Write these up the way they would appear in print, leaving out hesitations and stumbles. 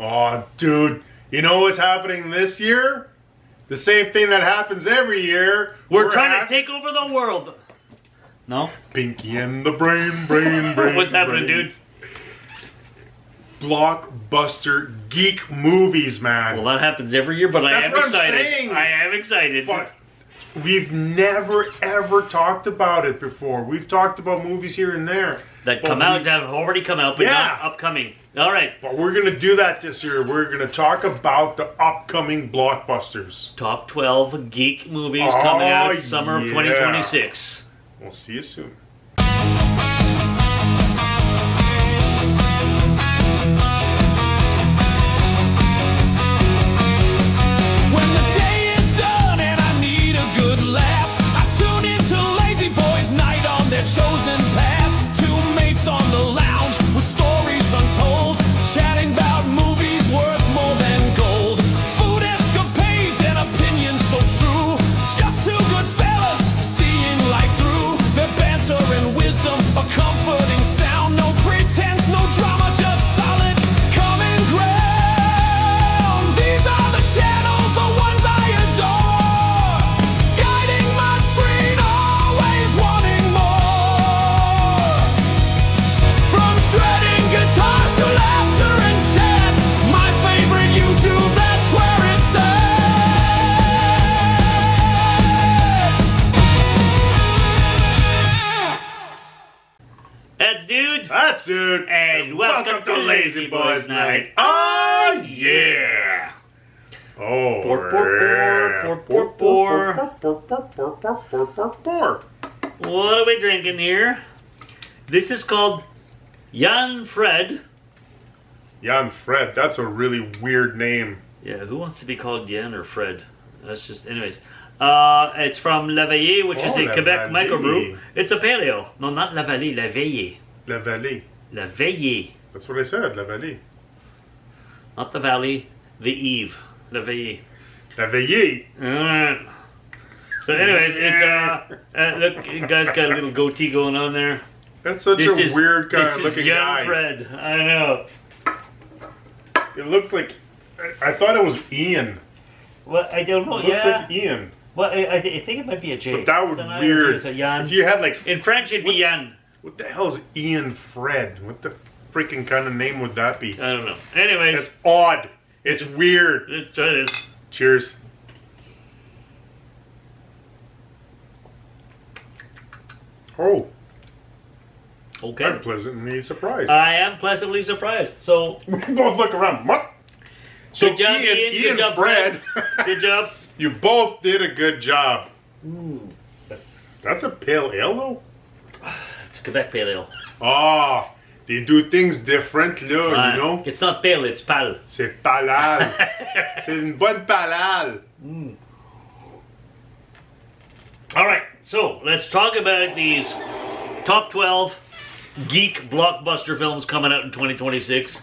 Oh, dude. You know what's happening this year? The same thing that happens every year. We're trying to take over the world. No? Pinky and the brain. What's happening, dude? Blockbuster geek movies, man. Well, that happens every year, but I am excited. I am excited. But we've never, ever talked about it before. We've talked about movies here and there. That have already come out, but not upcoming. All right. But we're going to do that this year. We're going to talk about the upcoming blockbusters. Top 12 geek movies coming out summer of 2026. We'll see you soon. When the day is done and I need a good laugh, I tune into Lazyboys night on their chosen path. Two mates on the lounge with stories untold, chatting about movies worth more than gold. Food escapades and opinions so true. Just two good fellas seeing life through. Their banter and wisdom, a comforting sound. No pretense, no drama, just solid common ground. These are the channels, the ones I adore, guiding my screen, always wanting more. From shredding guitars to laughter and chat, my favorite YouTube, that's where it's at. That's dude. That's dude. And welcome to Lazyboys Night. Oh, yeah. Oh, What are we drinking here? This is called Jan Fred. Jan Fred, that's a really weird name. Yeah, who wants to be called Jan or Fred? That's just, anyways. It's from La Veillée, which is a La Quebec Veillée. microbrew. It's a paleo. No, not La Vallée, La Veillée. La Veillée. La Veillée. That's what I said, La Veillée. Not the valley, the eve. La Veillée. La Veillée. Alright. So anyways, it's, look, you guys got a little goatee going on there. That's such a weird kind of looking This is young guy. Fred. I know. It looks like, I thought it was Ian. Well, I don't know. It looks like Ian. Well, I think it might be a J. But that would It's be an weird. It's a Jan. If you had like, In French, it'd be Jan. what the hell is Ian Fred? What the freaking kind of name would that be? I don't know. Anyways, It's odd. It's weird. let's try this. Cheers. Oh, Okay. I'm pleasantly surprised. I am pleasantly surprised. So, We both look around. What? So good job, Ian. Good job, Fred. Good job. You both did a good job. Ooh. That's a pale ale, though? It's Quebec Pale Ale. Ah, they do things different, là, you know? It's not pale, it's pal. C'est palal. C'est une bonne palal. All right, so let's talk about these top 12 geek blockbuster films coming out in 2026.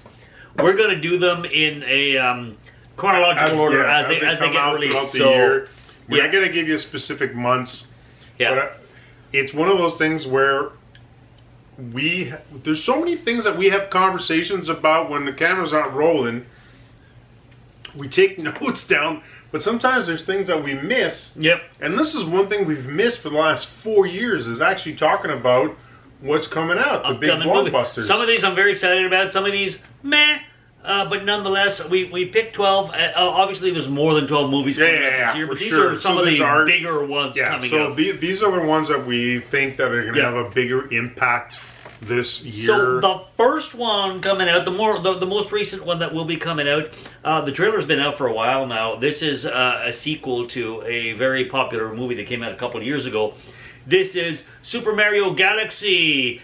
We're going to do them in a chronological order as they come get out released. throughout the So, year. We're not going to give you specific months. yeah. But it's one of those things where there's so many things that we have conversations about when the camera's not rolling. We take notes down, but sometimes there's things that we miss. Yep. And this is one thing we've missed for the last 4 years, is actually talking about what's coming out, the big Upcoming movie. blockbusters. Some of these I'm very excited about. Some of these, meh. But nonetheless, we picked 12. Obviously, there's more than 12 movies coming out this year, for but these sure. are some So of these the are- bigger ones coming so out. these are the ones that we think that are going to Yeah. have a bigger impact this year. So the first one coming out, the most recent one that will be coming out, the trailer's been out for a while now. This is a sequel to a very popular movie that came out a couple of years ago. This is Super Mario Galaxy.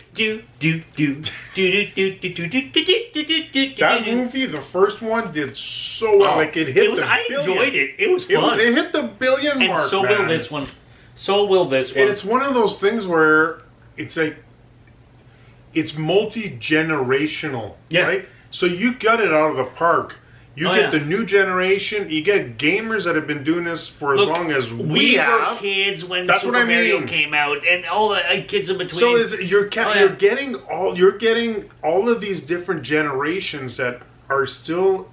That movie, the first one, did so well. Like it hit the I billion. enjoyed it. It was fun. It hit the billion And mark, so man. will this one. So will this one. And it's one of those things where it's like, it's multi-generational, Yeah. right? So you got it out of the park. You Oh, get yeah. the new generation. You get gamers that have been doing this for as Look, long as we we were have. kids when That's Super what I Mario mean. came out, and all the kids in between. So you're yeah. you're getting all of these different generations that are still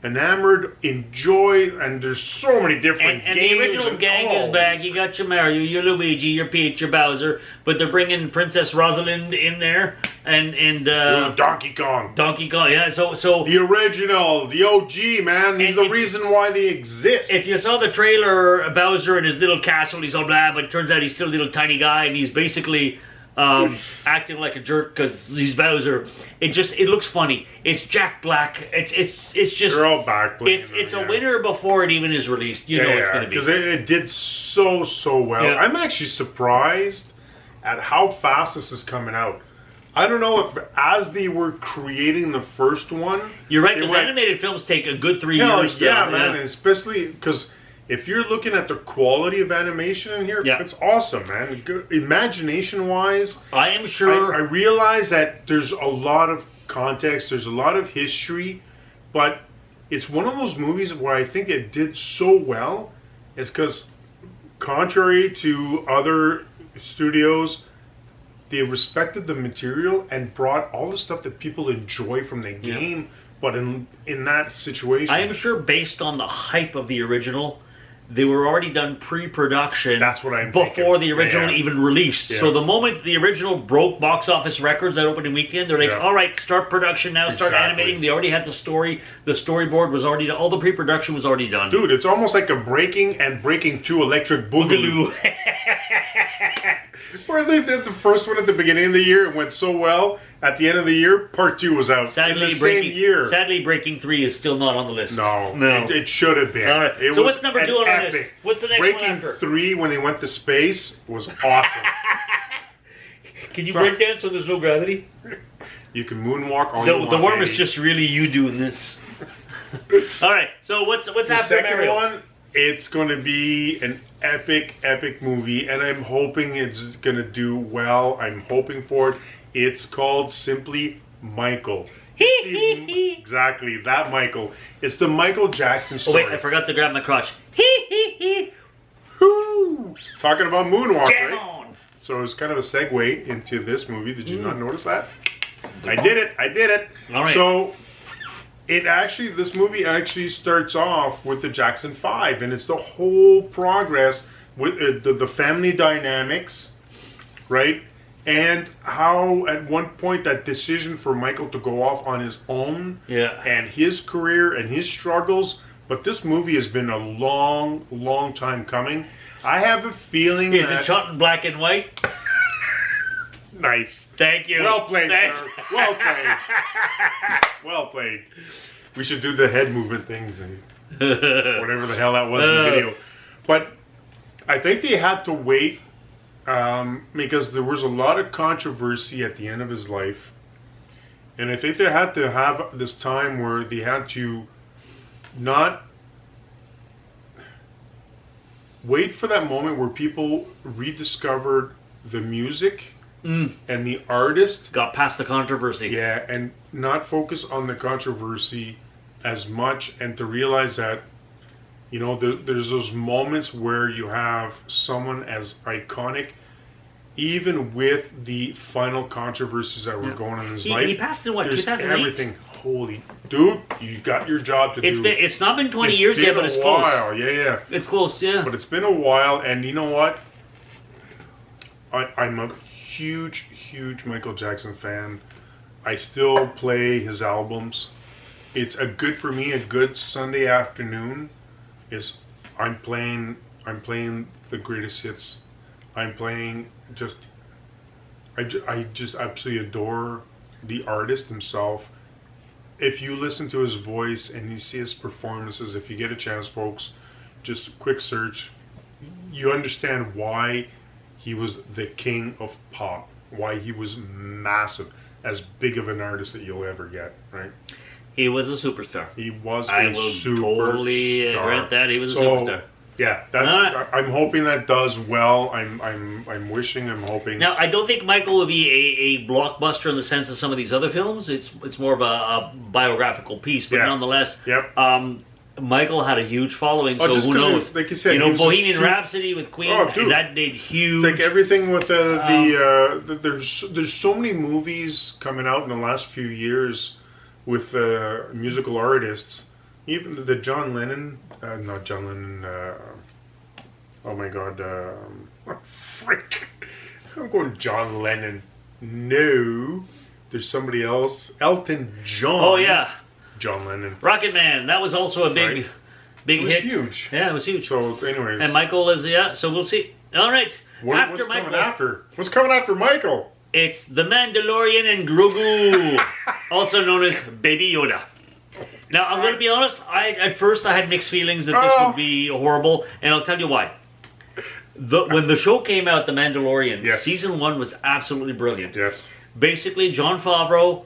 enamored, enjoy, and there's so many different And games. the original gang is back. You got your Mario, your Luigi, your Peach, your Bowser, but they're bringing Princess Rosalind in there, and Ooh, Donkey Kong. Donkey Kong. Yeah, so The original, the OG, man. He's the reason why they exist. if you saw the trailer, Bowser in his little castle, he's all blah, but it turns out he's still a little tiny guy, and he's basically acting like a jerk because he's Bowser. It looks funny. It's Jack Black. It's just They're all back. it's a winner before it even is released. You know it's going to be because it did so well. Yeah. I'm actually surprised at how fast this is coming out. I don't know if as they were creating the first one, You're right, because animated films take a good 3 hell, years. yeah, man, and especially because if you're looking at the quality of animation in here, it's awesome, man. Imagination-wise, I am sure. I realize that there's a lot of context, there's a lot of history, but it's one of those movies where I think it did so well. It's because, contrary to other studios, they respected the material and brought all the stuff that people enjoy from the game, but in that situation. I am sure based on the hype of the original, they were already done pre-production. That's what I'm before thinking. the original even released. Yeah. So the moment the original broke box office records that opening weekend, they're like, all right, start production now, start animating. They already had the story. The storyboard was already done. All the pre-production was already done. Dude, it's almost like a Breaking and Breaking 2 Electric Boogaloo. Where they did the first one at the beginning of the year, it went so well. At the end of the year, part 2 was out in the same year. Sadly, Breaking 3 is still not on the list. No. No. It should have been. All right. It So was what's number 2 on our list? What's the next Breaking one after? 3, when they went to space, was awesome. Can you breakdance when there's no gravity? You can moonwalk all you want. The worm is just really you doing this. All right. So what's the after second Mario? one? It's going to be an epic movie, and I'm hoping it's going to do well. I'm hoping for it. It's called simply Michael. Exactly, that Michael. It's the Michael Jackson Oh story. wait, I forgot to grab my crotch. Woo! Talking about moonwalk, Jam right? on. So it's kind of a segue into this movie. Did you not notice that? I did it. All right. So this movie actually starts off with the Jackson 5, and it's the whole progress with the family dynamics, right? And how at one point that decision for Michael to go off on his own, and his career and his struggles. But this movie has been a long time coming. I have a feeling Is it shot in black and white? Nice. Thank you. Well played, sir. Well played. Well played. We should do the head movement things and whatever the hell that was in the video. But I think they had to wait because there was a lot of controversy at the end of his life. And I think they had to have this time where they had to not wait for that moment where people rediscovered the music and the artist. Got past the controversy. Yeah, and not focus on the controversy as much, and to realize that, you know, there's those moments where you have someone as iconic, even with the final controversies that were going on in his life. He passed in what, there's 2008? everything. Holy dude, you've got your job to do. It's not been 20 years yet, but it's close. Yeah. It's close, yeah. But it's been a while, and you know what? I'm a huge Michael Jackson fan. I still play his albums. It's a good Sunday afternoon is I'm playing the greatest hits. I'm playing I just absolutely adore the artist himself. If you listen to his voice and you see his performances, if you get a chance, folks, just a quick search, you understand why he was the king of pop, why he was massive, as big of an artist that you'll ever get, right? He was a superstar. He was I a will superstar. totally grant that he was a superstar. Yeah, I'm hoping that does well. I'm wishing, I'm hoping. Now, I don't think Michael would be a blockbuster in the sense of some of these other films. It's more of a biographical piece, but nonetheless, Michael had a huge following. So who knows? Like you said, Bohemian Rhapsody with Queen, that did huge. Like everything with there's so many movies coming out in the last few years with musical artists. Even the John Lennon, not John Lennon. Oh my God, frick! I'm going John Lennon. No, there's somebody else. Elton John. Oh yeah, John Lennon. Rocket Man. That was also a big It was hit. huge. Yeah, it was huge. So, anyways. And Michael is so we'll see. All right. What's coming after? What's coming after Michael? It's the Mandalorian and Grogu, also known as Baby Yoda. Now, I'm going to be honest. At first I had mixed feelings that this would be horrible, and I'll tell you why. When the show came out, The Mandalorian, season 1 was absolutely brilliant. Yes. Basically, Jon Favreau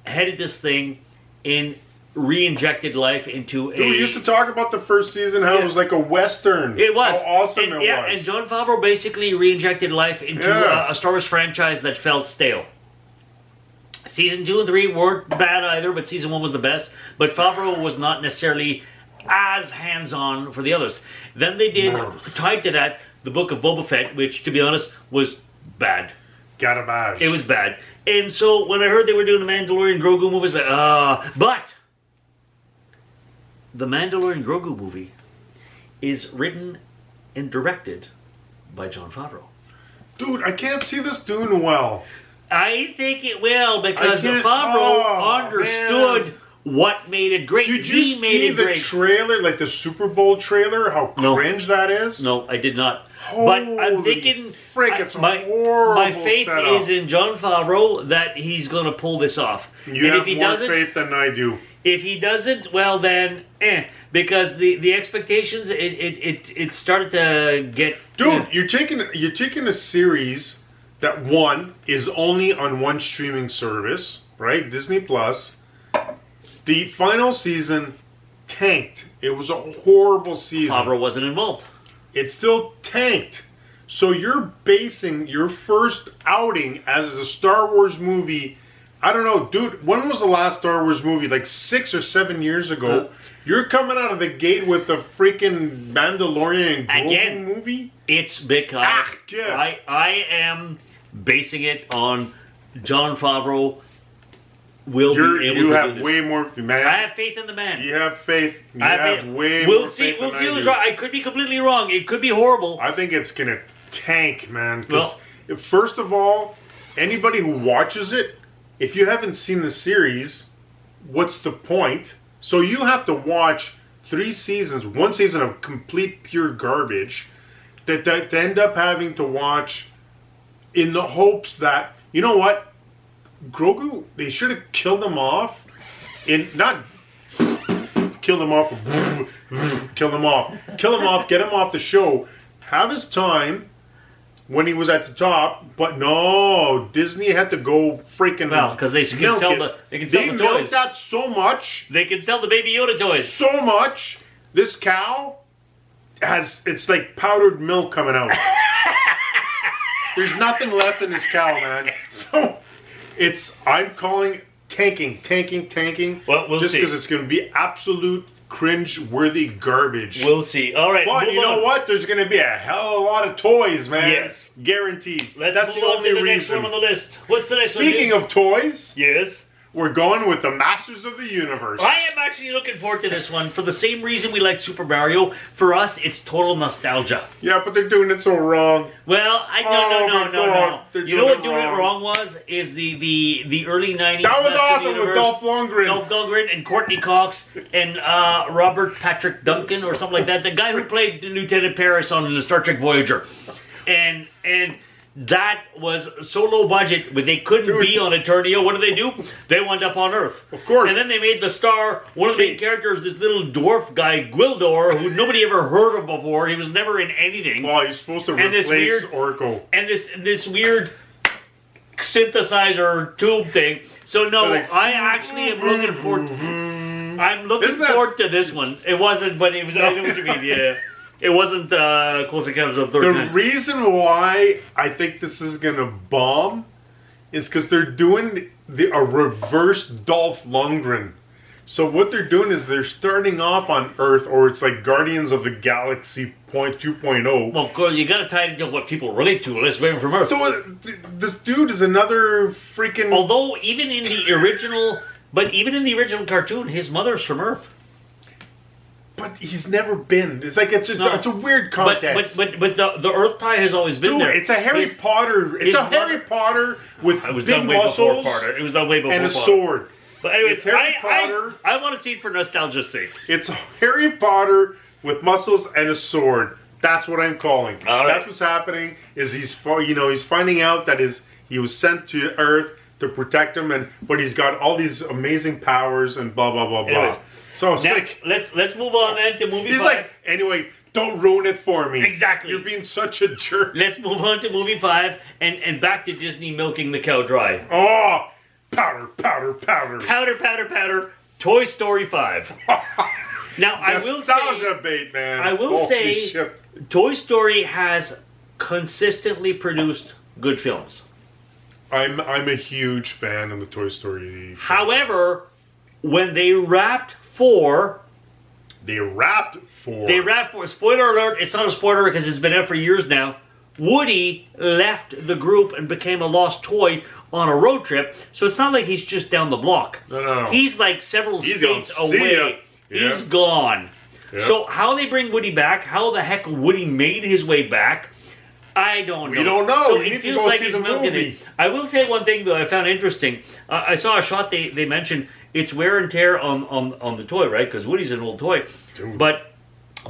headed this thing and re-injected life into Dude, we used to talk about the first season, how it was like a Western. It was. How awesome it was. And Jon Favreau basically re-injected life into a Star Wars franchise that felt stale. Season 2 and 3 weren't bad either, but season 1 was the best. But Favreau was not necessarily as hands-on for the others. Then they did, tied to that, the Book of Boba Fett, which, to be honest, was bad. Got a badge. It was bad. And so when I heard they were doing the Mandalorian Grogu movie, I was like, but the Mandalorian Grogu movie is written and directed by Jon Favreau. Dude, I can't see this doing well. I think it will, because Favreau understood what made it great. Did you see the trailer, like the Super Bowl trailer, how cringe that is? No, I did not. Holy but I'm thinking, frick, it's horrible. My faith setup. is in Jon Favreau that he's going to pull this off. You and have if he more doesn't, faith than I do. If he doesn't, well then, because the expectations, it started to get. Dude, you're taking a series that one is only on one streaming service, right? Disney Plus. The final season tanked. It was a horrible season. Favreau wasn't involved. It still tanked. So you're basing your first outing as a Star Wars movie. I don't know, dude. When was the last Star Wars movie? Like 6 or 7 years ago. You're coming out of the gate with a freaking Mandalorian and Grogu movie. It's because I am basing it on Jon Favreau. You have way more, man. I have faith in the man. You have faith. You have way more faith. We'll see who's right. I could be completely wrong. It could be horrible. I think it's gonna tank, man. Because first of all, anybody who watches it, if you haven't seen the series, what's the point? So you have to watch 3 seasons, 1 season of complete pure garbage, that end up having to watch in the hopes that, you know what? Grogu, they should have killed him off. Not kill him off, kill him off, get him off the show. Have his time when he was at the top, but no, Disney had to go freaking. Well, because they can sell the toys. They milk that so much. They can sell the Baby Yoda toys so much. This cow it's like powdered milk coming out. There's nothing left in this cow, man. So I'm calling tanking. Well, we'll just see. because it's going to be absolute cringe-worthy garbage. We'll see. All right, but you know what? There's going to be a hell of a lot of toys, man. Yes, guaranteed. That's the only reason. Next one on the list. What's the next one? Speaking of toys, yes. We're going with the Masters of the Universe. I am actually looking forward to this one for the same reason we like Super Mario. For us, it's total nostalgia. Yeah, but they're doing it so wrong. Well, no. You know what doing it wrong was? Is the early 90s. That was awesome with Dolph Lundgren. Dolph Lundgren and Courtney Cox and Robert Patrick Duncan or something like that. The guy who played Lieutenant Paris on the Star Trek Voyager. And that was so low budget, but they couldn't be on Eternia. What do? They wound up on Earth. Of course. And then they made the star, one of the main characters, this little dwarf guy, Gwildor, who nobody ever heard of before. He was never in anything. Well, he's supposed to replace Oracle. And this weird synthesizer tube thing. So no, I actually am looking forward. I'm looking forward to this one. It wasn't, but it was. I know what you mean. Yeah. It wasn't Close Encounters of the Third Kind. The reason why I think this is going to bomb is because they're doing a reverse Dolph Lundgren. So what they're doing is they're starting off on Earth, or it's like Guardians of the Galaxy 2.0. Well, of course, you got to tie it into what people relate to. Let's wait from Earth. So this dude is another freaking... Although, even in the original cartoon, his mother's from Earth. But he's never been. It's like it's a weird But context. but the Earth tie has always been Dude, there. it's a Harry Potter. It's a Harry Potter with It was big done way before muscles Potter. It was done way before and a Potter. sword. But anyways, It's Harry Potter. I want to see it for nostalgia's sake. It's Harry Potter with muscles and a sword. That's what I'm calling. All right. That's what's happening. Is he's finding out that he was sent to Earth to protect him, but he's got all these amazing powers and blah blah blah blah. Anyways, So it's now, like let's move on then to movie he's 5. like, anyway, don't ruin it for me. Exactly. You're being such a jerk. Let's move on to movie 5 and back to Disney milking the cow dry. Oh, powder, powder, powder. Powder, powder, powder. Toy Story 5. Now I will say, Nostalgia bait, man. I will Holy say, shit. Toy Story has consistently produced good films. I'm a huge fan of the Toy Story. However, when they wrapped 4, They rapped for. Spoiler alert! It's not a spoiler because it's been out for years now. Woody left the group and became a lost toy on a road trip. So it's not like he's just down the block. No. He's like several He's states gone. See ya. away. Yeah. He's gone. Yeah. So how they bring Woody back? How the heck Woody made his way back? I don't know. We don't know. So You it need to feels go like see he's the milking movie. it. I will say one thing though I found interesting. I saw a shot they mentioned. It's wear and tear on the toy, right? Because Woody's an old toy. Dude. But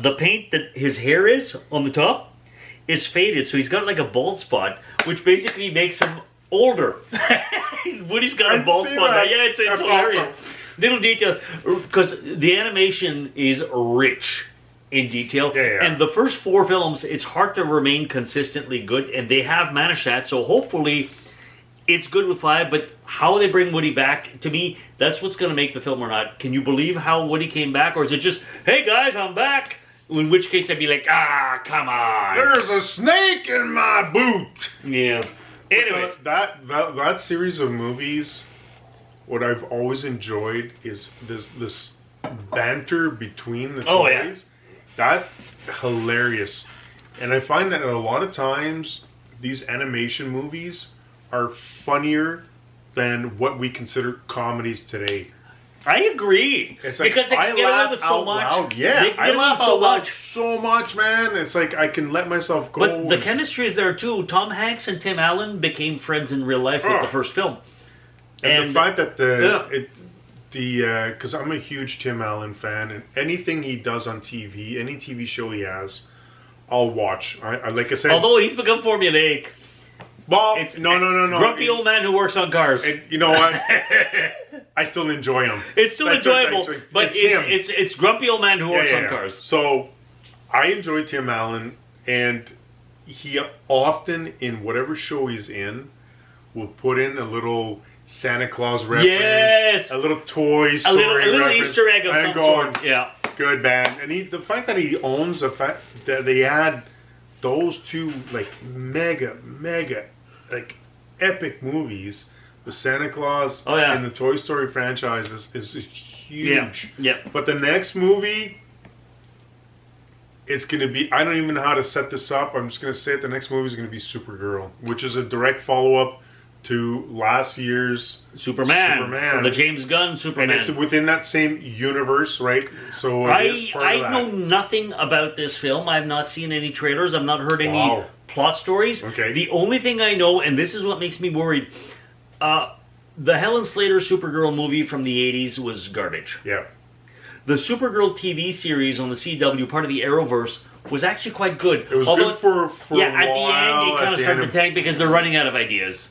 the paint that his hair is on the top is faded, so he's got like a bald spot, which basically makes him older. Woody's got a I bald see spot now. that. Yeah, it's That's hilarious. awesome. Little detail, because the animation is rich in detail. Yeah. And the first 4 films, it's hard to remain consistently good, and they have managed that. So hopefully, it's good with 5. But how they bring Woody back, to me, that's what's going to make the film or not. Can you believe how Woody came back, or is it just, hey guys, I'm back? In which case, I'd be like, come on. There's a snake in my boot. Yeah. Anyways, That series of movies, what I've always enjoyed is this banter between the Oh, yeah. toys. That hilarious. And I find that a lot of times these animation movies are funnier than what we consider comedies today. I agree. It's like, because they can I get away laugh with so out much. loud. Yeah, They can I get away laugh with so out loud much. so much, man. It's like I can let myself go. But the and- chemistry is there too. Tom Hanks and Tim Allen became friends in real life with Oh. the first film. And the fact that because I'm a huge Tim Allen fan, and anything he does on TV, any TV show he has, I'll watch. I like I said. Although he's become formulaic. well, It's no. Grumpy old man who works on cars. You know what? I still enjoy him. It's still That's enjoyable, what- but him. it's grumpy old man who works on cars. So I enjoy Tim Allen, and he often in whatever show he's in will put in a little Santa Claus reference, Yes! a little Toy A Story little reference. Easter egg of I'm some going, sort. Yeah. good man, and the fact that he owns the fact that they had those two like mega like epic movies, the Santa Claus Oh, yeah. and the Toy Story franchises is huge. Yeah. But the next movie, it's going to be, I don't even know how to set this up. I'm just going to say it. The next movie is going to be Supergirl, which is a direct follow-up to last year's Superman. From the James Gunn Superman. And it's within that same universe, right? So it is part of I that. know nothing about this film. I've not seen any trailers. I've not heard any Wow. plot stories. Okay. The only thing I know, and this is what makes me worried, the Helen Slater Supergirl movie from the 80s was garbage. Yeah. The Supergirl TV series on the CW, part of the Arrowverse, was actually quite good. It was good for a yeah, at the while. end, they kind of start to end, tank because they're running out of ideas.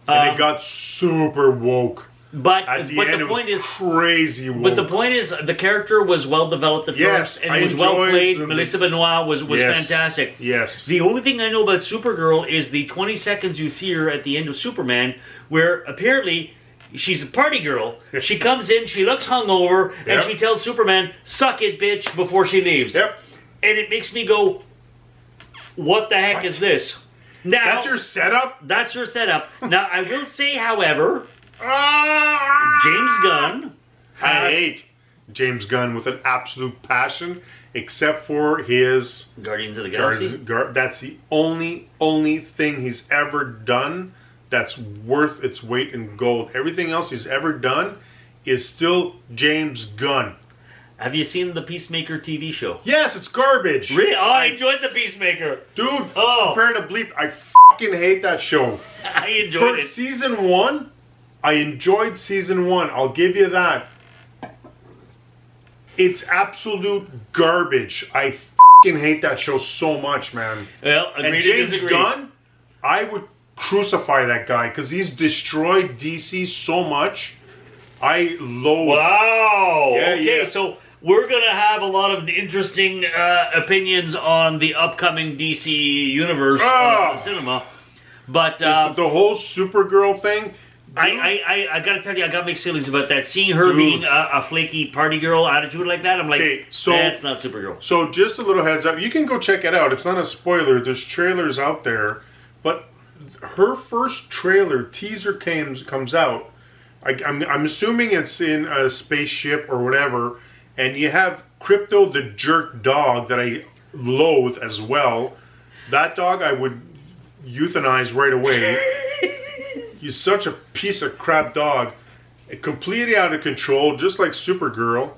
and it got super woke. But At the but end, the it was point is, crazy woke. but the point is, the character was well developed at Yes, first, and I it was well enjoyed played. the- Melissa Benoist was Yes. fantastic. Yes. The only thing I know about Supergirl is the 20 seconds you see her at the end of Superman, where apparently she's a party girl. She comes in, she looks hungover, and Yep. she tells Superman, "Suck it, bitch," before she leaves. Yep. And it makes me go, "What the heck What? is this?" Now That's your setup? that's your setup. Now I will say, however, Ah! James Gunn I has hate James Gunn with an absolute passion, except for his Guardians of the Galaxy. that's the only thing he's ever done that's worth its weight in gold. Everything else he's ever done is still James Gunn. Have you seen the Peacemaker TV show? Yes, it's garbage. Really? Oh, I enjoyed the Peacemaker. Dude, Oh. prepare to bleep. I fucking hate that show. I enjoyed For it. season 1, I enjoyed season 1. I'll give you that. It's absolute garbage. I fucking hate that show so much, man. Well, agree And to James disagree. Gunn, I would crucify that guy because he's destroyed DC so much. I loathe. Wow. Yeah, Okay, yeah. so we're going to have a lot of interesting opinions on the upcoming DC universe cinema. But the whole Supergirl thing. I got to tell you, I got mixed feelings about that. Seeing her Dude. being a flaky party girl attitude like that, I'm like, Okay, so- that's not Supergirl. So just a little heads up. You can go check it out. It's not a spoiler. There's trailers out there. But her first trailer, teaser comes out. I'm assuming it's in a spaceship or whatever. And you have Crypto the jerk dog that I loathe as well. That dog I would euthanize right away. He's such a piece of crap dog. Completely out of control, just like Supergirl.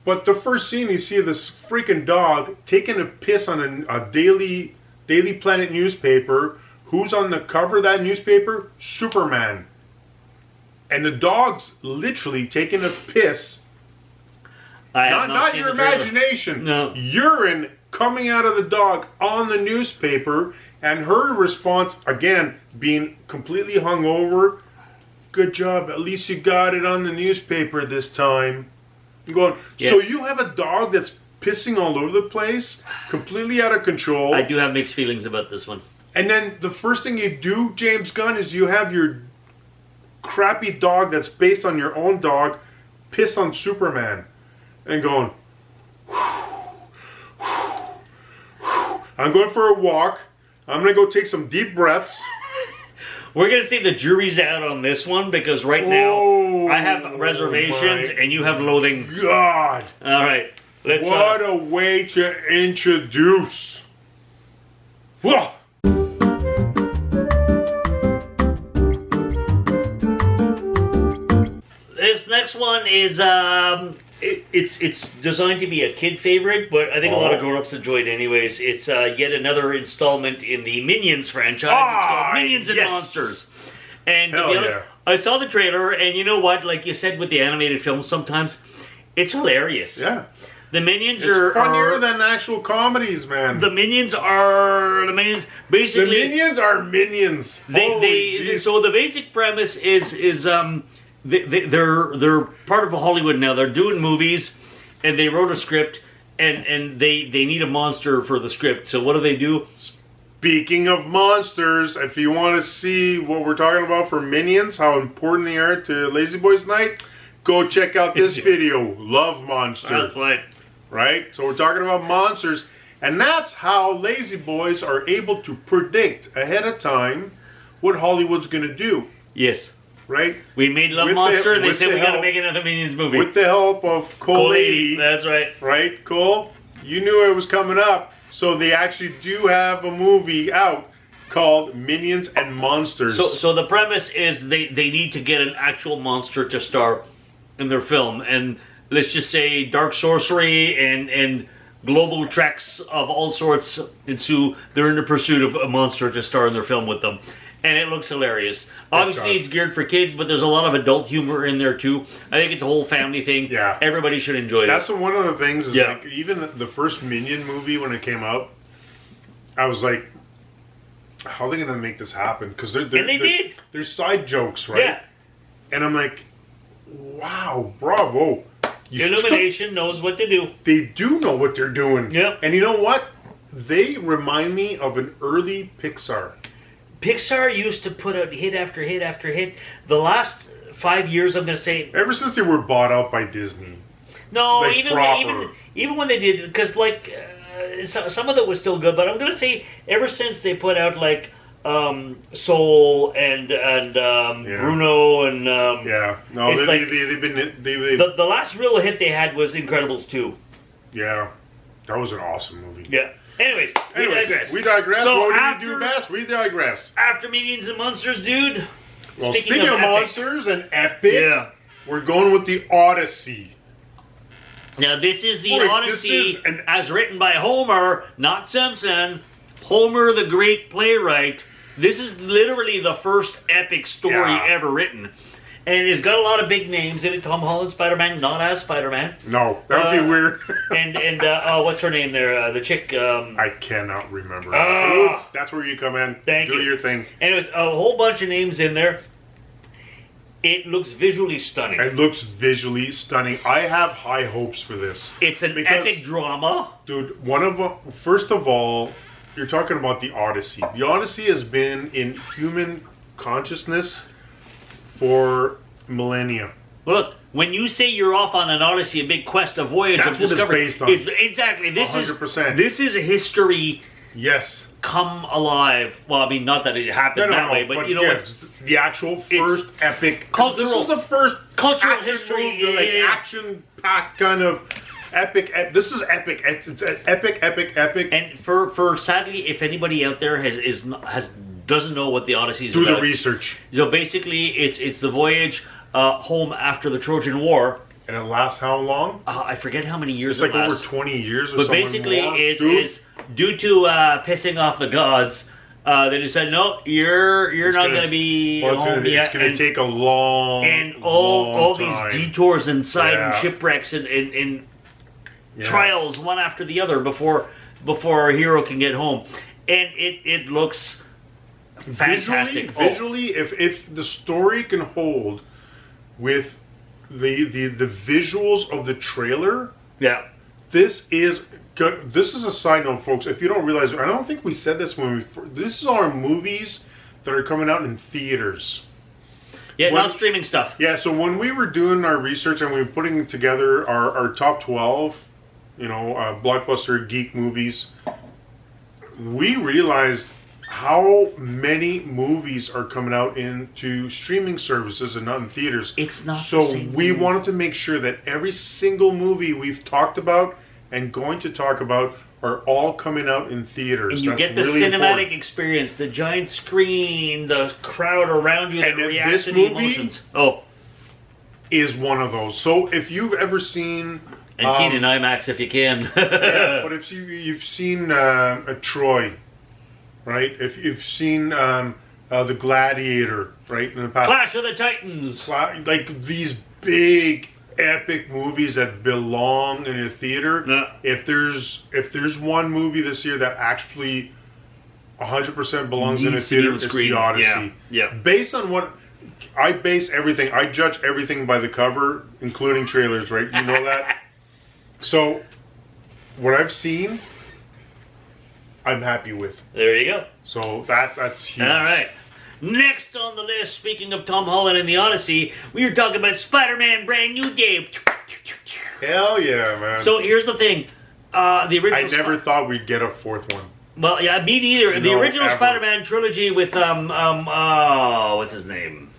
But the first scene, you see this freaking dog taking a piss on a Daily Planet newspaper. Who's on the cover of that newspaper? Superman. And the dog's literally taking a piss. I have Not seen your the trailer. imagination. No. Urine coming out of the dog on the newspaper. And her response, again, being completely hungover. Good job. At least you got it on the newspaper this time. I'm going, Yeah. so you have a dog that's pissing all over the place, completely out of control. I do have mixed feelings about this one. And then the first thing you do, James Gunn, is you have your crappy dog that's based on your own dog piss on Superman. And going, I'm going for a walk. I'm going to go take some deep breaths. We're going to see the jury's out on this one because right now Oh, I have reservations my and you have loathing. God. All right. Let's What a way to introduce. Whoa. This next one is it's designed to be a kid favorite, but I think a lot of grown-ups enjoy it anyways. It's yet another installment in the Minions franchise. It's called Minions and yes. Monsters. And to Hell be honest, yeah. I saw the trailer, and you know what? Like you said with the animated films, sometimes it's hilarious. Yeah. The Minions It's are funnier than actual comedies, man. the Minions basically. The Minions are minions. Holy jeez. So the basic premise is they're part of Hollywood now. They're doing movies, and they wrote a script, and they need a monster for the script. So what do? Speaking of monsters, if you want to see what we're talking about for Minions, how important they are to Lazyboys Night, go check out this video, Love Monster. That's right. Right? So we're talking about monsters, and that's how Lazyboys are able to predict ahead of time what Hollywood's going to do. Yes. Right? We made Love With Monster, and they with said the we got to help- make another Minions movie. With the help of Cole Lady. That's right. Right, Cole? You knew it was coming up. So they actually do have a movie out called Minions and Monsters. So the premise is they need to get an actual monster to star in their film, and let's just say dark sorcery and global treks of all sorts ensue. They're in the pursuit of a monster to star in their film with them, and it looks hilarious. Obviously, does. it's geared for kids, but there's a lot of adult humor in there too. I think it's a whole family thing. Yeah. Everybody should enjoy That's this. one of the things is Yeah. like even the first Minion movie when it came out, I was like, how are they gonna make this happen? Because And they did. There's side jokes, right? Yeah. And I'm like, wow, bravo. You Illumination knows what to do. They do know what they're doing. Yep. And you know what? They remind me of an early Pixar. Pixar used to put out hit after hit after hit. The last 5 years, I'm going to say, Ever since they were bought out by Disney. no, Like even proper. even when they did, because like some of it was still good, but I'm going to say ever since they put out like Soul and Bruno and Yeah. No, It's like- they've been the last real hit they had was Incredibles 2. yeah. That was an awesome movie. Yeah. Anyways, we digress. We digress. So what after, do you do best? We digress. After Minions and Monsters, dude. Well, speaking of epic, monsters and epic, Yeah. we're going with the Odyssey. Now, this is the Boy, Odyssey as written by Homer, not Simpson. Homer, the great playwright. This is literally the first epic story ever written. And it's got a lot of big names in it. Tom Holland, Spider-Man, not as Spider-Man. No, that would be weird. and what's her name there? The chick. I cannot remember. That's where you come in. Thank you. Do your thing. Anyways, a whole bunch of names in there. It looks visually stunning. It looks visually stunning. I have high hopes for this. It's an epic drama. Dude, first of all, you're talking about the Odyssey. The Odyssey has been in human consciousness for millennia. Look, when you say you're off on an Odyssey, a big quest, a voyage That's of discovery, what it's based on. Exactly. This 100%. This is history. Yes. Come alive. Well, I mean, not that it happened that way, but you know what? The actual first epic cultural. This is the first cultural action history, movie, like action-packed kind of epic. This is epic. It's epic. And for sadly, if anybody out there doesn't know what the Odyssey is about, do the research. So basically, it's the voyage home after the Trojan War. And it lasts how long? I forget how many years. It's like over 20 years or but something. But basically, is due to pissing off the gods. They decided, no, you're not going to be home yet. It's going to take a long, and all time. These detours inside and shipwrecks and trials one after the other before our hero can get home, and it looks fantastic. Visually, if the story can hold with the visuals of the trailer, this is a side note, folks. If you don't realize, I don't think we said this when this is our movies that are coming out in theaters. Yeah, not streaming stuff. Yeah, so when we were doing our research and we were putting together our top 12, blockbuster geek movies, we realized how many movies are coming out into streaming services and not in theaters. It's not so the same we thing. wanted to make sure that every single movie we've talked about and going to talk about are all coming out in theaters. And you get the really cinematic experience, the giant screen, the crowd around you that reacts to the emotions. Is one of those. So if you've ever seen... And seen in IMAX if you can. Yeah, but if you've seen a Troy, right? If you've seen the Gladiator, right? In the past, Clash of the Titans. Like these big epic movies that belong in a theater. Yeah. If there's one movie this year that actually 100% belongs in a theater, it's the Odyssey. Yeah. Based on what I base everything, I judge everything by the cover, including trailers, right? You know that. So, what I've seen, I'm happy with. There you go. So that's huge. All right. Next on the list, speaking of Tom Holland and the Odyssey, we are talking about Spider-Man Brand New Day. Hell yeah, man. So here's the thing. The original I never thought we'd get a fourth one. Well, yeah, me neither. The original Spider-Man trilogy with, what's his name?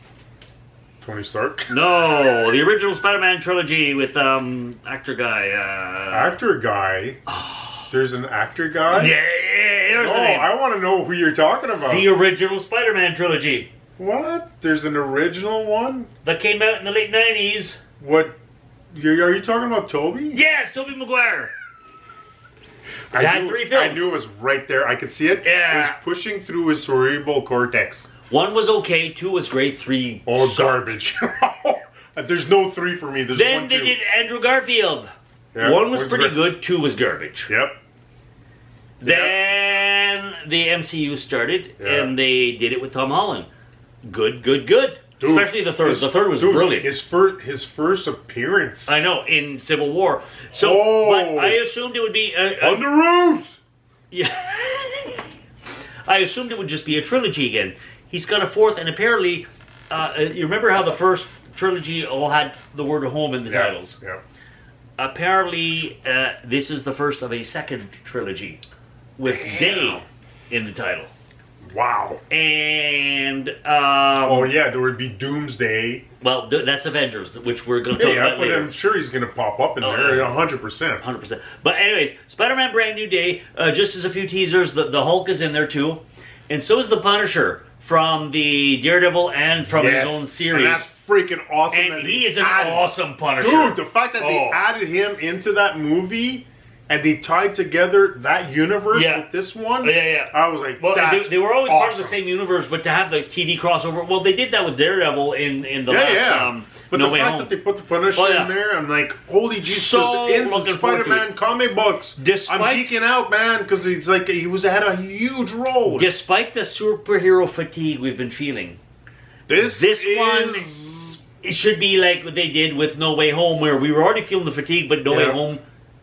Tony Stark? No, the original Spider-Man trilogy with, actor guy. Actor guy? There's an actor guy? Yeah, there's the name. I want to know who you're talking about. The original Spider-Man trilogy. What? There's an original one? That came out in the late 90s. What? Are you talking about Tobey? Yes, Tobey Maguire. It had 3 films. I knew it was right there. I could see it. Yeah. It was pushing through his cerebral cortex. 1 was okay, 2 was great, 3 sucked. Garbage. There's no 3 for me. There's then 1, they 2. did Andrew Garfield. Yeah, 1 was pretty good, 2 was garbage. Yep. Then the MCU started, and they did it with Tom Holland. Good. Dude, especially the third. The third was brilliant. His first appearance. I know, in Civil War. So, but I assumed it would be on the roofs. Yeah. I assumed it would just be a trilogy again. He's got a 4th, and apparently, you remember how the first trilogy all had the word home in the titles? Yeah. Apparently, this is the first of a second trilogy with Day in the title. Wow. And there would be Doomsday. Well, that's Avengers, which we're going to talk about later. I'm sure he's going to pop up in there, 100%. 100%. But anyways, Spider-Man Brand New Day, just as a few teasers, the Hulk is in there too, and so is the Punisher from the Daredevil and from his own series. And that's freaking awesome. And that he is they an added. awesome Punisher. Dude, the fact that they added him into that movie and they tied together that universe with this one, I was like, well, that's they were always part of the awesome. same universe, but to have the TV crossover, well, they did that with Daredevil in the last but No the Way fact Home. that they put the Punisher in there, I'm like, holy Jesus! So in the looking forward to Spider-Man it. comic books, Despite- I'm geeking out, man, because he's like he had a huge role. Despite the superhero fatigue we've been feeling, This one, it should be like what they did with No Way Home, where we were already feeling the fatigue, but No Way Home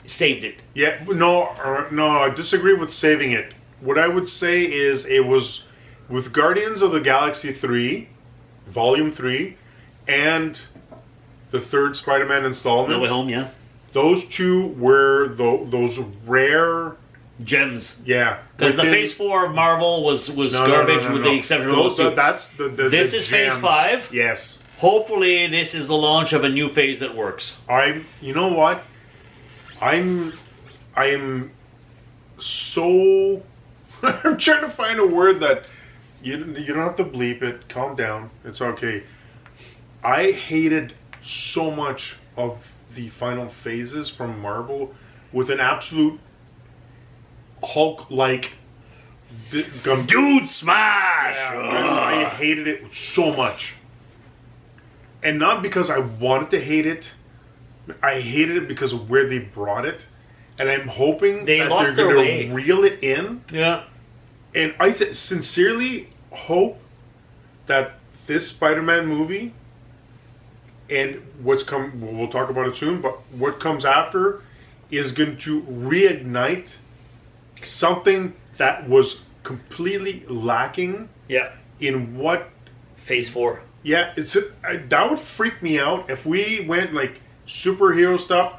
saved it. Yeah, no, I disagree with saving it. What I would say is it was with Guardians of the Galaxy 3, Volume 3, and the third Spider-Man installment. No Way Home, yeah. Those two were those rare gems. Yeah. Because the within- Phase 4 of Marvel was garbage with the exception of those two. That's the This is Phase gems. 5. Yes. Hopefully this is the launch of a new phase that works. You know what? I am so I'm trying to find a word that you don't have to bleep it. Calm down. It's okay. I hated so much of the final phases from Marvel with an absolute Hulk-like Dude smash! I hated it so much. And not because I wanted to hate it. I hated it because of where they brought it. And I'm hoping They that lost they're their going way. to reel it in. Yeah. And I sincerely hope that this Spider-Man movie and what's come, we'll talk about it soon, but what comes after is going to reignite something that was completely lacking in what Phase 4. Yeah, that would freak me out if we went like superhero stuff,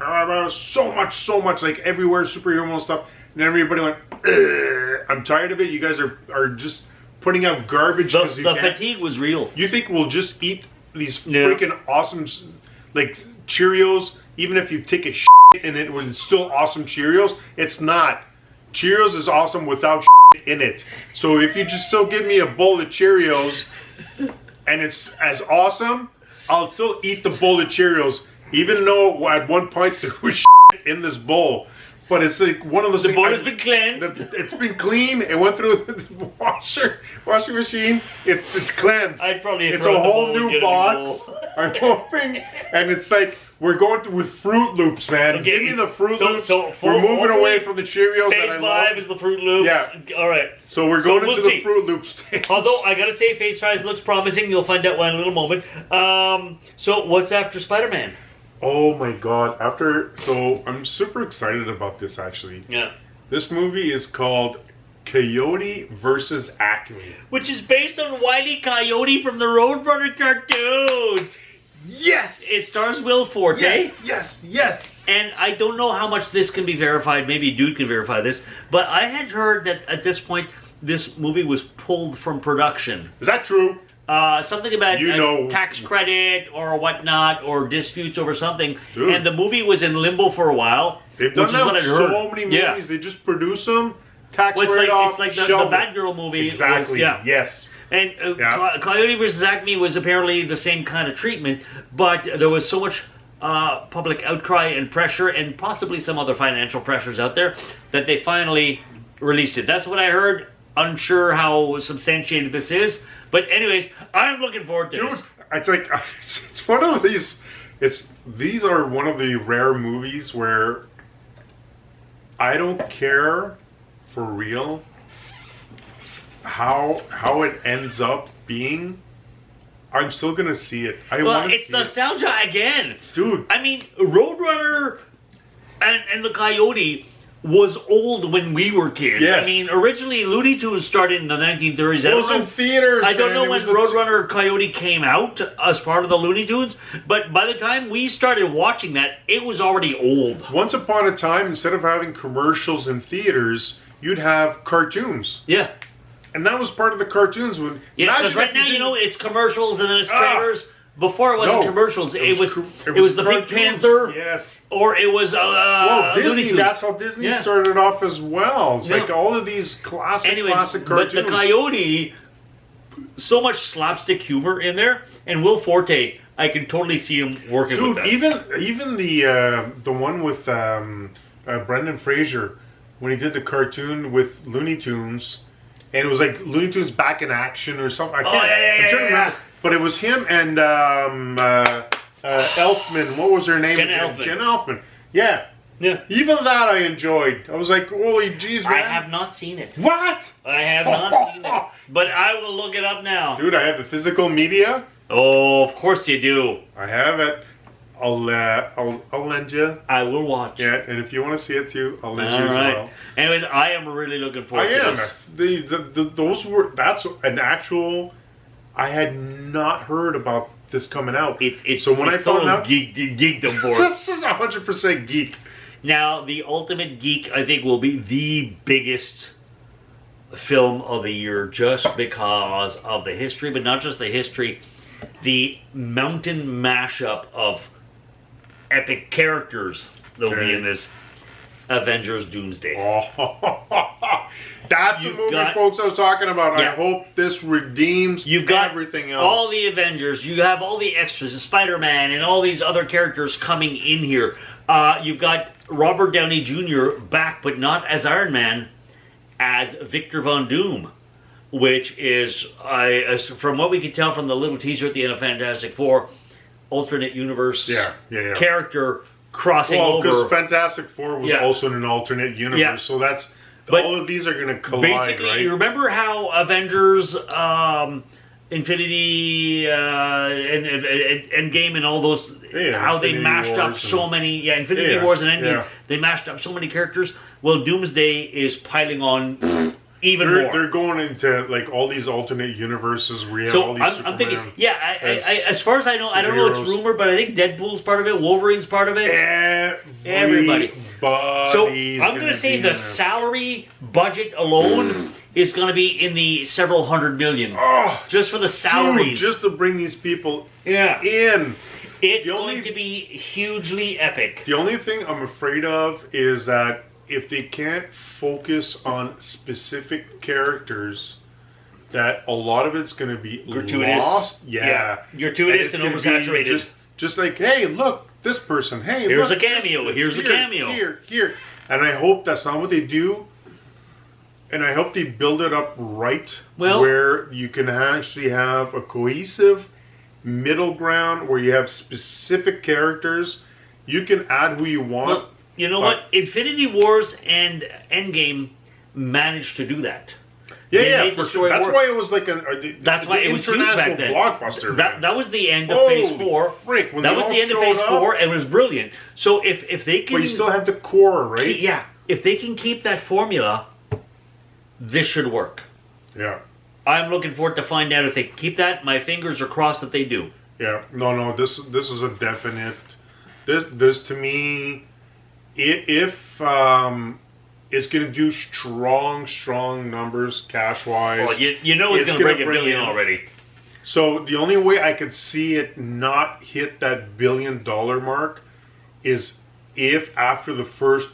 so much like everywhere superhero stuff, and everybody went, "Ugh, I'm tired of it. You guys are just putting out garbage." The you can't." fatigue was real. You think we'll just eat these freaking awesome like Cheerios, even if you take a shit and it was still awesome Cheerios? It's not. Cheerios is awesome without shit in it. So if you just still give me a bowl of Cheerios and it's as awesome, I'll still eat the bowl of Cheerios, even though at one point there was shit in this bowl. But it's like one of those things. The bowl has been cleansed. It's been clean. It went through the washing machine. It's cleansed. I'd probably it's throw a the whole bowl and new get a new box. bowl. I'm hoping, and it's like we're going through with Fruit Loops, man. Okay, Give me the Fruit Loops. so we're moving hopefully away from the Cheerios that Phase I 5 love. is the Fruit Loops. Yeah. All right. So we're going we'll into see. the Fruit Loops stage. Although I gotta say, Phase 5 looks promising. You'll find out why in a little moment. So what's after Spider-Man? Oh my God! So I'm super excited about this actually. Yeah. This movie is called Coyote versus Acme. Which is based on Wile E. Coyote from the Roadrunner cartoons. Yes! It stars Will Forte. Yes! And I don't know how much this can be verified. Maybe Dude can verify this. But I had heard that at this point, this movie was pulled from production. Is that true? Something about tax credit or whatnot, or disputes over something. Dude. And the movie was in limbo for a while. They've done which is what that I'd with heard. so many movies. Yeah. They just produce them, tax Well, write-off, it's like the shelve it. Batgirl movie. Exactly, yes. And Coyote vs. Acme was apparently the same kind of treatment, but there was so much public outcry and pressure, and possibly some other financial pressures out there, that they finally released it. That's what I heard. Unsure how substantiated this is. But anyways, I'm looking forward to this. Dude, it's like, it's one of these, these are one of the rare movies where I don't care for real how it ends up being. I'm still gonna see it. It's nostalgia again. Dude. I mean, Roadrunner and the Coyote was old when we were kids. Yes. I mean, originally Looney Tunes started in the 1930s. It was in theaters. I don't know man. when Roadrunner Coyote came out as part of the Looney Tunes, but by the time we started watching that, it was already old. Once upon a time, instead of having commercials in theaters, you'd have cartoons. Yeah. And that was part of the cartoons. Yeah, because right now, it's commercials and then it's trailers. Before it wasn't commercials, it was the Pink Panther. Yes. Or it was well, Disney. Looney Tunes. That's how Disney started off as well. It's like all of these classic cartoons. But the Coyote, so much slapstick humor in there, and Will Forte I can totally see him working with Dude, that. even the one with Brendan Fraser when he did the cartoon with Looney Tunes, and it was like Looney Tunes back in action or something. I can't. I'm trying to remember, but it was him and Elfman. What was her name? Jenna Elfman. Yeah. Yeah. Even that I enjoyed. I was like, holy jeez, man. I have not seen it. What? I have not seen it. But I will look it up now. Dude, I have the physical media. Oh, of course you do. I have it. I'll lend you. I will watch. Yeah, and if you want to see it too, I'll lend you as well. Anyways, I am really looking forward to this. That's an actual. I had not heard about this coming out. It's so when I found out, geekdom for this is 100% geek. Now, the Ultimate Geek, I think, will be the biggest film of the year just because of the history, but not just the history, the mountain mashup of epic characters that will be in this Avengers Doomsday. Oh, that's the movie, folks, I was talking about. Yeah. I hope this redeems You've got everything else. all the Avengers. You have all the extras, Spider-Man, and all these other characters coming in here. You've got Robert Downey Jr. back, but not as Iron Man, as Victor Von Doom, which is, from what we can tell from the little teaser at the end of Fantastic Four, alternate universe character crossing over. Because Fantastic Four was also in an alternate universe, so that's... all of these are going to collide, basically, right? You remember how Avengers, Infinity, Endgame, and all those, how they mashed up so many, Infinity Wars and Endgame, they mashed up so many characters. Well, Doomsday is piling on even more. They're going into like all these alternate universes where you have all these I'm thinking, as far as I know, I don't know, it's rumored, but I think Deadpool's part of it, Wolverine's part of it. Everybody. So I'm going to say the salary budget alone is going to be in the several hundred million. Just for the salaries. Dude, just to bring these people in. It's going to be hugely epic. The only thing I'm afraid of is that if they can't focus on specific characters, that a lot of it's going to be gratuitous. Lost. Gratuitous and oversaturated. Just like, hey, look, this person. Hey, here's look, a cameo. Here's a cameo. Here. And I hope that's not what they do. And I hope they build it up right, where you can actually have a cohesive middle ground where you have specific characters. You can add who you want. Well, you know what? Infinity Wars and Endgame managed to do that. For sure. That's why it was like that's why it was huge back then. Blockbuster. That was the end of Phase 4. That was the end of Phase 4, and it was brilliant. So if they can, but you still have the core, right? If they can keep that formula, this should work. Yeah. I'm looking forward to find out if they keep that. My fingers are crossed that they do. Yeah. No. This is a definite. This to me, if it's going to do strong numbers cash wise. Well, you know it's going to break $1 billion already. So the only way I could see it not hit that $1 billion mark is if after the first,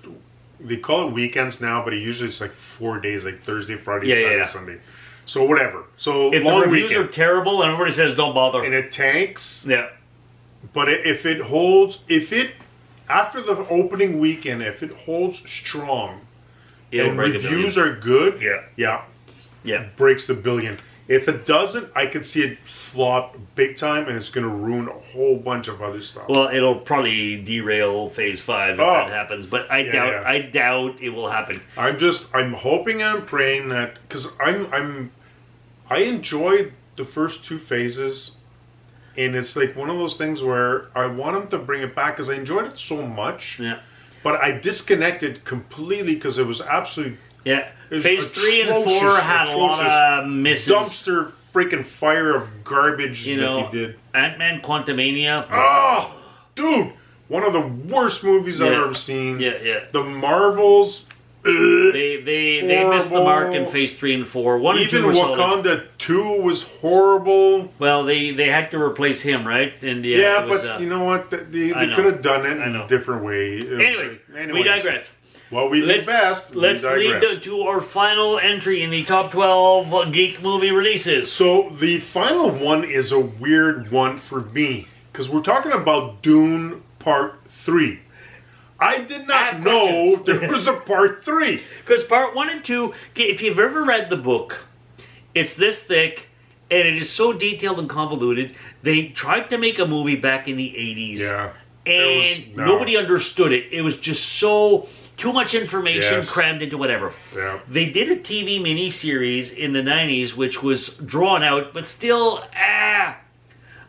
they call it weekends now, but usually it's like 4 days, like Thursday, Friday, Saturday, Sunday. So whatever. So if long the reviews weekend, are terrible and everybody says don't bother, and it tanks. But if it holds, after the opening weekend, if it holds strong, and reviews are good, breaks the $1 billion. If it doesn't, I could see it flop big time, and it's going to ruin a whole bunch of other stuff. Well, it'll probably derail Phase 5 if that happens, but I doubt it will happen. I'm hoping and I'm praying that, because I enjoyed the first 2 phases, and it's like one of those things where I want them to bring it back because I enjoyed it so much. Yeah. But I disconnected completely because it was absolutely... Yeah. Phase 3 and 4 had a lot of misses. Dumpster freaking fire of garbage that he did. Ant-Man Quantumania. Oh, dude. One of the worst movies I've ever seen. Yeah. The Marvels... They missed the mark in Phase 3 and 4. 1 and 2 were solid. Wakanda 2 was horrible. Well, they had to replace him, right? And but you know what? They could have done it in a different way. Anyway, we digress. Well, we did best. Let's lead to our final entry in the top 12 geek movie releases. So the final one is a weird one for me. because we're talking about Dune Part 3. I did not have know questions. there was a Part 3. Because part 1 and 2, if you've ever read the book, it's this thick, and it is so detailed and convoluted. They tried to make a movie back in the 80s. Yeah. And nobody understood it. It was just so too much information Yes. crammed into whatever. Yeah. They did a TV miniseries in the 90s, which was drawn out, but still,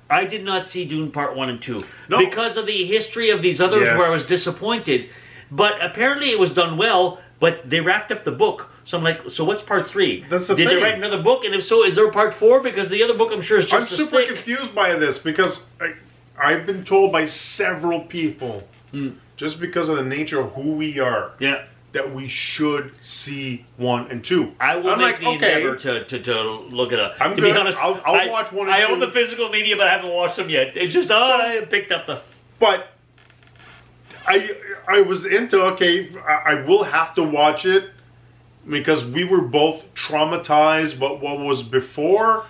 I did not see Dune Part 1 and 2. No. Because of the history of these others Yes. where I was disappointed. But apparently it was done well, but they wrapped up the book. So I'm like, so what's Part 3? That's the Did thing. they write another book? And if so, is there a Part 4? Because the other book, I'm sure, is just I'm as super thick. confused by this because I've been told by several people, just because of the nature of who we are, Yeah. that we should see 1 and 2. I will I'm make like, the okay. endeavor to look it up. I'm to good. be honest, I'll watch 1 and I 2. own the physical media, but I haven't watched them yet. It's just, I picked up the... But I was into, I will have to watch it because we were both traumatized by what was before.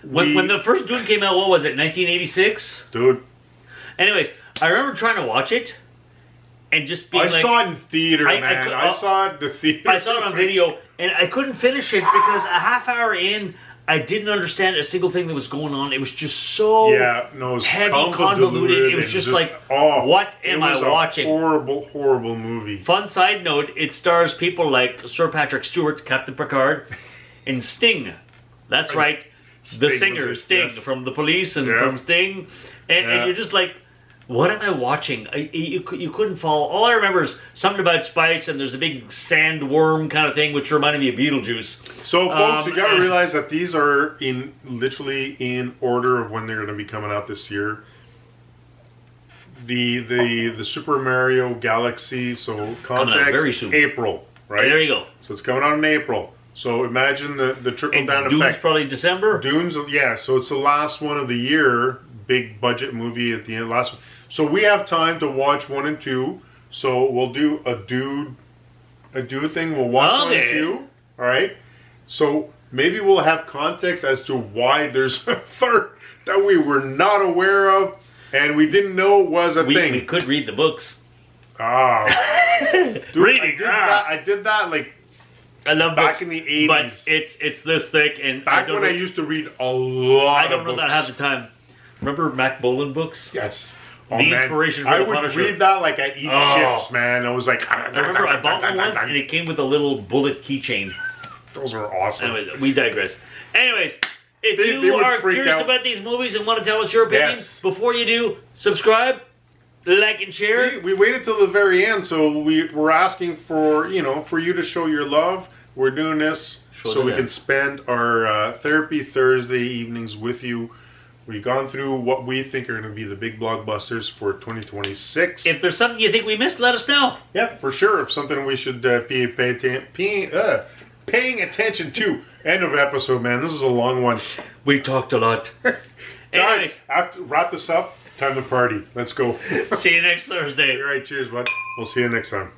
When the first Dune came out, what was it, 1986? Dude, Anyways, I remember trying to watch it and just being I like... saw it in theater, I man. cou- I saw it in the theater. I saw it on video, and I couldn't finish it because a half hour in, I didn't understand a single thing that was going on. It was just so Yeah, no, it was heavy, convoluted. convoluted. It was and just like, what am I watching? Horrible, horrible movie. Fun side note, it stars people like Sir Patrick Stewart, Captain Picard, and Sting. That's right. The Sting singer, was it, Sting, yes. from The Police and Yeah. from Sting. And Yeah. you're just like, what am I watching? You couldn't follow. All I remember is something about spice, and there's a big sandworm kind of thing, which reminded me of Beetlejuice. So, folks, you got to and- realize that these are literally in order of when they're going to be coming out this year. The Super Mario Galaxy, so out context, very soon. April, right? There you go. So it's coming out in April. So imagine the trickle And down Dune's effect. probably December. Dune's, yeah. So it's the last one of the year, big budget movie at the end. Last one. So we have time to watch 1 and 2. So we'll do a dude thing. We'll watch 1 and Okay. 2. All right. So maybe we'll have context as to why there's a third that we were not aware of and we didn't know was a We thing. could read the books. Ah, dude, Reading, I did that like I love back books, in the 80s. but it's this thick, and back when I used to read a lot. I don't of know books. that I have the time. Remember Mac Bolan books? Yes. The inspiration for I The would Punisher. read that like I eat Oh. chips, man. I was like, I remember I bought one once, and it came with a little bullet keychain. those are awesome. Anyways, we digress. Anyways, if They you would are freak curious out. about these movies and want to tell us your opinion, Yes. before you do, subscribe, like, and share. See, we waited till the very end, so we're asking for for you to show your love. We're doing this Show so the we love. can spend our therapy Thursday evenings with you. We've gone through what we think are going to be the big blockbusters for 2026. If there's something you think we missed, let us know. Yeah, for sure. If something we should paying attention to. End of episode, man. This is a long one. We talked a lot. Anyways, After wrap this up, time to party. Let's go. see you next Thursday. All right, cheers, bud. We'll see you next time.